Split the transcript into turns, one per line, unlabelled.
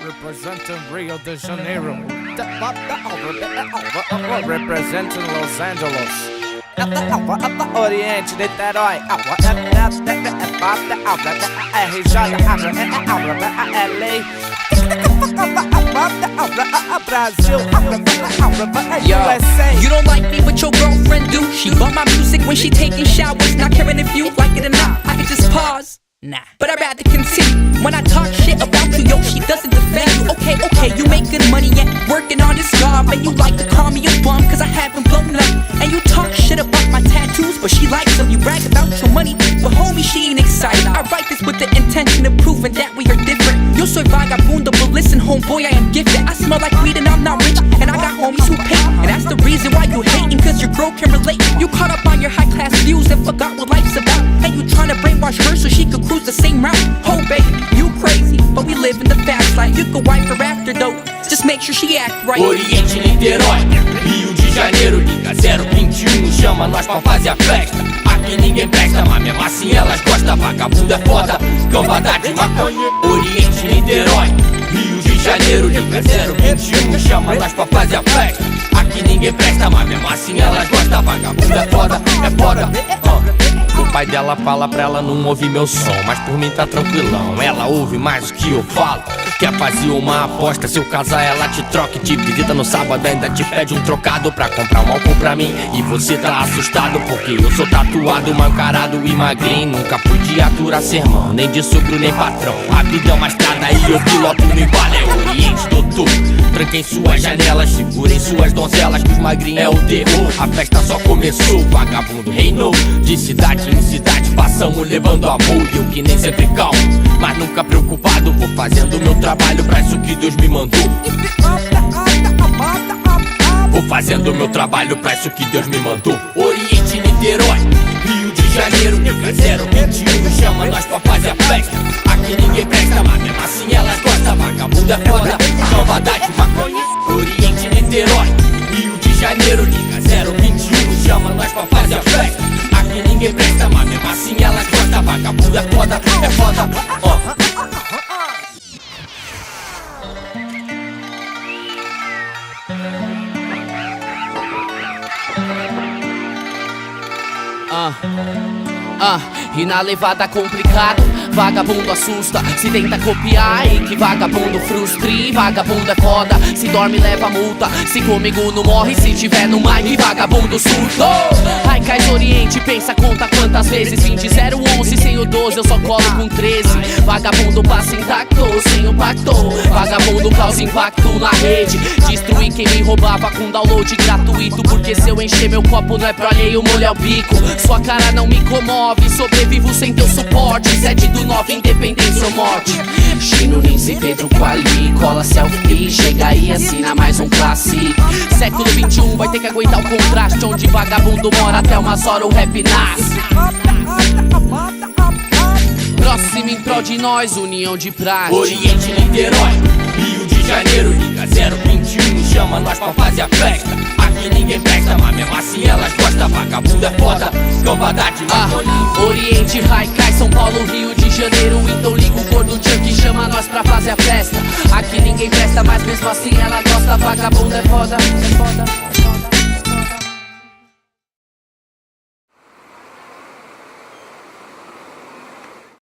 Representing Rio de Janeiro, representing Los Angeles, Oriente, Niterói, Brasil, USA.
You don't like me, but your girlfriend do. She bump my music when she taking showers, not caring if you like it or not. I can just pause. Nah, but I'd rather continue. When I talk shit about you, yo, she doesn't defend you. Okay, you make good money yet working on this job, and you like to call me a bum cause I haven't blown up. And you talk shit about my tattoos, but she likes them. You brag about your money, but homie, she ain't excited. I write this with the intention of proving that we are different. Yo soy vagabundo, but listen, homeboy, I am gifted. I smell like weed and I'm not rich, and I got homies who pay. And that's the reason why you hating, cause your girl can relate. You caught up on your high class views and forgot what life's about. And you tryna brainwash her so she could cruise the same route. Oh baby, you crazy, but we live in the fast life. You could wipe her after though, just make sure she act right.
Oriente, Niterói, Rio de Janeiro, liga 021, chama nós pra fazer a festa. Aqui ninguém presta, mas mesmo assim elas gostam. Vagabundo é foda, cambada de maconha. Oriente, Niterói, Rio de Janeiro, liga 021, chama nós pra fazer a festa. Aqui ninguém presta, mas mesmo assim elas gostam. Vagabundo é foda, é foda. O pai dela fala pra ela não ouvir meu som, mas por mim tá tranquilão. Ela ouve mais do que eu falo. Quer fazer uma aposta, se eu casar ela te troca e te visita no sábado, ainda te pede um trocado pra comprar um álcool pra mim. E você tá assustado porque eu sou tatuado, mal encarado e magrinho. Nunca podia aturar sermão, nem de sogro nem patrão. A vida é uma estrada e eu piloto no embalo. É Oriente, doutor. Tranquem suas janelas, segurem suas donzelas, que os magrinhos é o terror. A festa só começou, vagabundo reinou. De cidade em cidade passamos levando amor. E eu que nem sempre calmo, mas nunca preocupado. Vou fazendo meu trabalho pra isso que Deus me mandou. Vou fazendo meu trabalho pra isso que Deus me mandou. Oriente, Niterói, Rio de Janeiro, liga 021, chama nós pra fazer a festa. Aqui ninguém presta, mas mesmo assim elas gostam. Vagabundo é foda, cambada de maconha. Oriente, Niterói, Rio de Janeiro, liga 021, chama nós pra fazer a festa. Aqui ninguém presta, mas mesmo assim elas gostam. Vagabundo é foda, é foda.
E na levada complicado, vagabundo assusta, se tenta copiar e que vagabundo frustre. Vagabundo é foda, se dorme leva multa, se comigo não morre, se tiver no mic vagabundo surto. Ai, cais Oriente, pensa, conta quantas vezes 20 011, sem o 12 eu só colo com 13. Vagabundo passa intacto, sem o pacto. Vagabundo causa impacto na rede, destruir quem me roubava com download gratuito. Porque se eu encher meu copo não é pro alheio molhar o bico. Sua cara não me comove, sobrevivo sem teu suporte. 7/9, independência ou morte. Chino, Lince, Pedro, Quali, cola selfie, chega aí, assina mais um clássico. Século 21 vai ter que aguentar o contraste, onde vagabundo mora até umas horas o rap nasce. Próximo em prol de nós, união de praxe.
Oriente, Niterói, Rio de Janeiro, liga 021, chama nós pra fazer a festa. Aqui ninguém presta, mas mesmo assim elas gostam. Vagabundo é foda, cambada de maconha.
Oriente, Haikai, São Paulo, Rio de Janeiro. Então liga o gordo Chuck, chama nós pra fazer a festa. Aqui ninguém presta, mas mesmo assim ela gosta. Vagabundo é foda, é foda.